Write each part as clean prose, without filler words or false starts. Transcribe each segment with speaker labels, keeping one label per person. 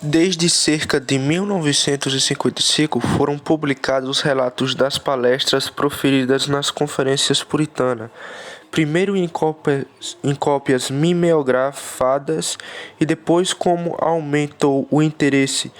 Speaker 1: Desde cerca de 1955 foram publicados os relatos das palestras proferidas nas conferências puritanas, primeiro em cópias mimeografadas e depois, como aumentou o interesse,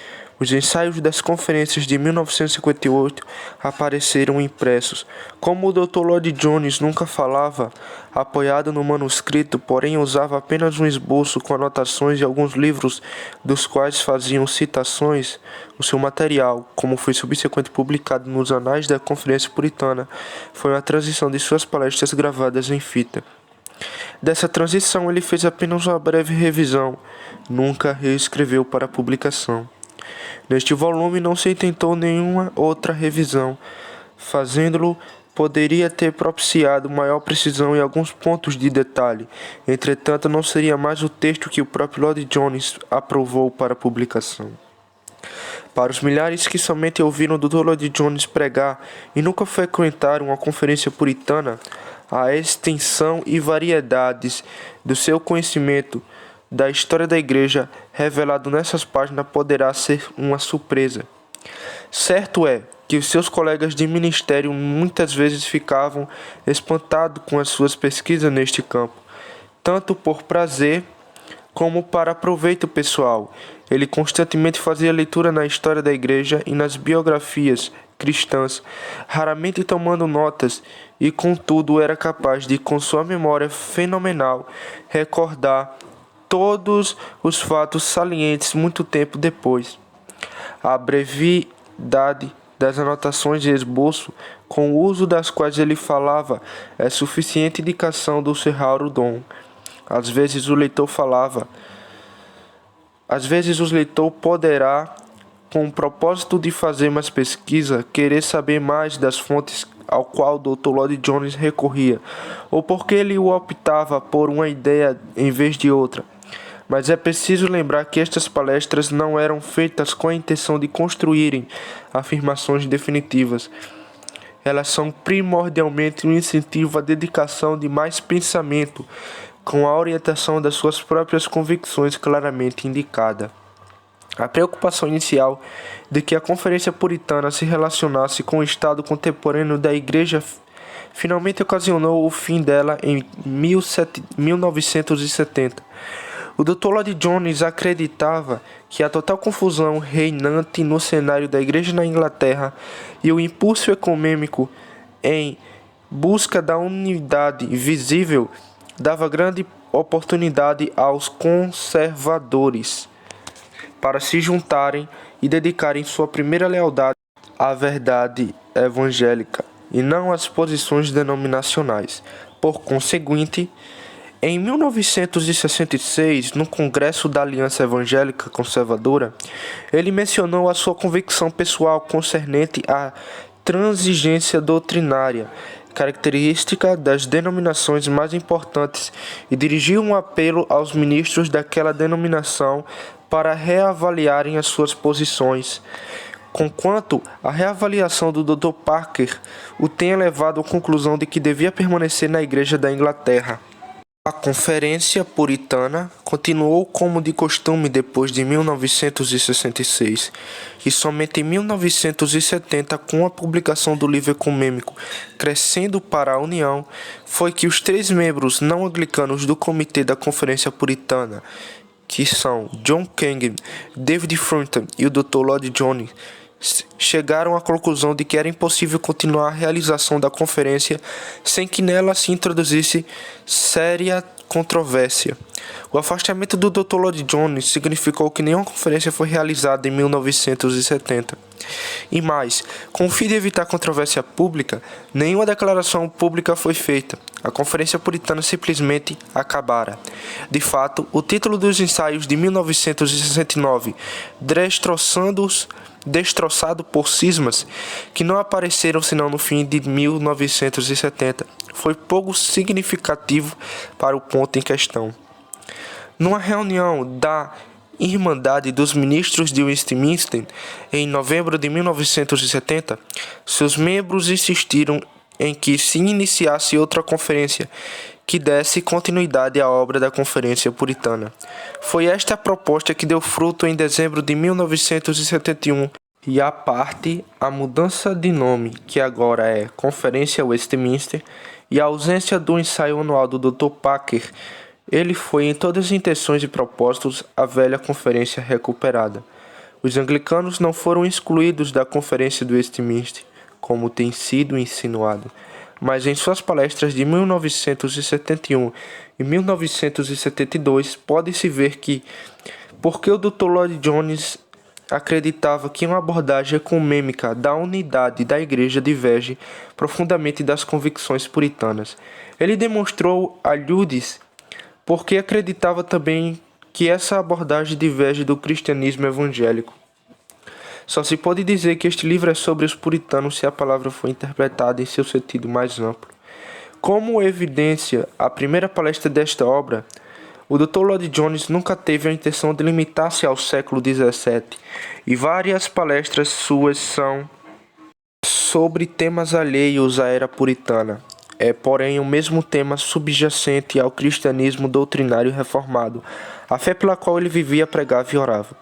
Speaker 1: os ensaios das conferências de 1958 apareceram impressos. Como o Dr. Lloyd Jones nunca falava, apoiado no manuscrito, porém usava apenas um esboço com anotações de alguns livros dos quais faziam citações, o seu material, como foi subsequentemente publicado nos Anais da Conferência Puritana, foi uma transição de suas palestras gravadas em fita. Dessa transição ele fez apenas uma breve revisão, nunca reescreveu para publicação. Neste volume não se intentou nenhuma outra revisão. Fazendo-lo, poderia ter propiciado maior precisão em alguns pontos de detalhe. Entretanto, não seria mais o texto que o próprio Lloyd Jones aprovou para publicação. Para os milhares que somente ouviram o Dr. Lloyd Jones pregar e nunca frequentaram uma conferência puritana, a extensão e variedades do seu conhecimento da história da igreja revelado nessas páginas poderá ser uma surpresa. Certo é que os seus colegas de ministério muitas vezes ficavam espantados com as suas pesquisas neste campo, tanto por prazer como para proveito pessoal. Ele constantemente fazia leitura na história da igreja e nas biografias cristãs, raramente tomando notas, e contudo era capaz de, com sua memória fenomenal, recordar todos os fatos salientes muito tempo depois. A brevidade das anotações de esboço, com o uso das quais ele falava, é suficiente indicação do seu raro dom. Às vezes o leitor poderá, com o propósito de fazer mais pesquisa, querer saber mais das fontes ao qual o Dr. Lloyd Jones recorria, ou porque ele optava por uma ideia em vez de outra. Mas é preciso lembrar que estas palestras não eram feitas com a intenção de construírem afirmações definitivas. Elas são primordialmente um incentivo à dedicação de mais pensamento, com a orientação das suas próprias convicções claramente indicada. A preocupação inicial de que a Conferência Puritana se relacionasse com o estado contemporâneo da Igreja finalmente ocasionou o fim dela em 1970. O Dr. Lloyd Jones acreditava que a total confusão reinante no cenário da Igreja na Inglaterra e o impulso ecumênico em busca da unidade visível dava grande oportunidade aos conservadores para se juntarem e dedicarem sua primeira lealdade à verdade evangélica e não às posições denominacionais. Por conseguinte, em 1966, no Congresso da Aliança Evangélica Conservadora, ele mencionou a sua convicção pessoal concernente à transigência doutrinária, característica das denominações mais importantes, e dirigiu um apelo aos ministros daquela denominação para reavaliarem as suas posições. Conquanto a reavaliação do Dr. Parker o tenha levado à conclusão de que devia permanecer na Igreja da Inglaterra. A Conferência Puritana continuou como de costume depois de 1966, e somente em 1970, com a publicação do livro ecumênico Crescendo para a União, foi que os 3 membros não anglicanos do Comitê da Conferência Puritana, que são John Kenyon, David Thornton e o Dr. Lloyd Jones, chegaram à conclusão de que era impossível continuar a realização da conferência sem que nela se introduzisse séria controvérsia. O afastamento do Dr. Lloyd Jones significou que nenhuma conferência foi realizada em 1970. E mais, com o fim de evitar controvérsia pública, nenhuma declaração pública foi feita. A Conferência Puritana simplesmente acabara. De fato, o título dos ensaios de 1969, destroçado por cismas que não apareceram senão no fim de 1970, foi pouco significativo para o ponto em questão. Numa reunião da Irmandade dos Ministros de Westminster, em novembro de 1970, seus membros insistiram em que se iniciasse outra conferência, que desse continuidade à obra da Conferência Puritana. Foi esta a proposta que deu fruto em dezembro de 1971, e à parte a mudança de nome, que agora é Conferência Westminster, e a ausência do ensaio anual do Dr. Packer, ele foi em todas as intenções e propósitos a velha conferência recuperada. Os anglicanos não foram excluídos da Conferência do Westminster, como tem sido insinuado, mas em suas palestras de 1971 e 1972 pode-se ver que, porque o Dr. Lloyd Jones acreditava que uma abordagem ecumênica da unidade da Igreja diverge profundamente das convicções puritanas. Ele demonstrou a Lullis porque acreditava também que essa abordagem diverge do cristianismo evangélico. Só se pode dizer que este livro é sobre os puritanos se a palavra for interpretada em seu sentido mais amplo. Como evidência a primeira palestra desta obra, o Dr. Lloyd Jones nunca teve a intenção de limitar-se ao século XVII, e várias palestras suas são sobre temas alheios à era puritana. É, porém, o mesmo tema subjacente ao cristianismo doutrinário reformado, a fé pela qual ele vivia, pregava e orava.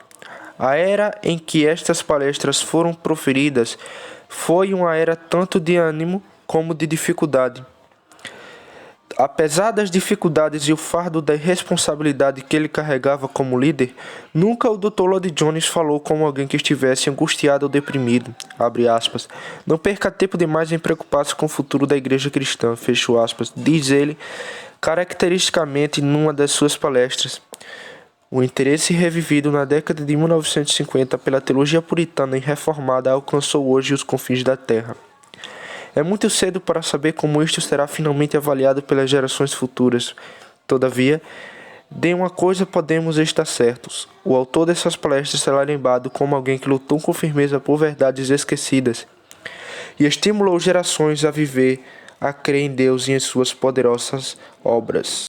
Speaker 1: A era em que estas palestras foram proferidas foi uma era tanto de ânimo como de dificuldade. Apesar das dificuldades e o fardo da irresponsabilidade que ele carregava como líder, nunca o Dr. Lloyd Jones falou como alguém que estivesse angustiado ou deprimido. Abre aspas. Não perca tempo demais em preocupar-se com o futuro da igreja cristã, fecho aspas, diz ele caracteristicamente numa das suas palestras. O interesse revivido na década de 1950 pela teologia puritana e reformada alcançou hoje os confins da terra. É muito cedo para saber como isto será finalmente avaliado pelas gerações futuras. Todavia, de uma coisa podemos estar certos: o autor dessas palestras será lembrado como alguém que lutou com firmeza por verdades esquecidas e estimulou gerações a viver, a crer em Deus e em suas poderosas obras.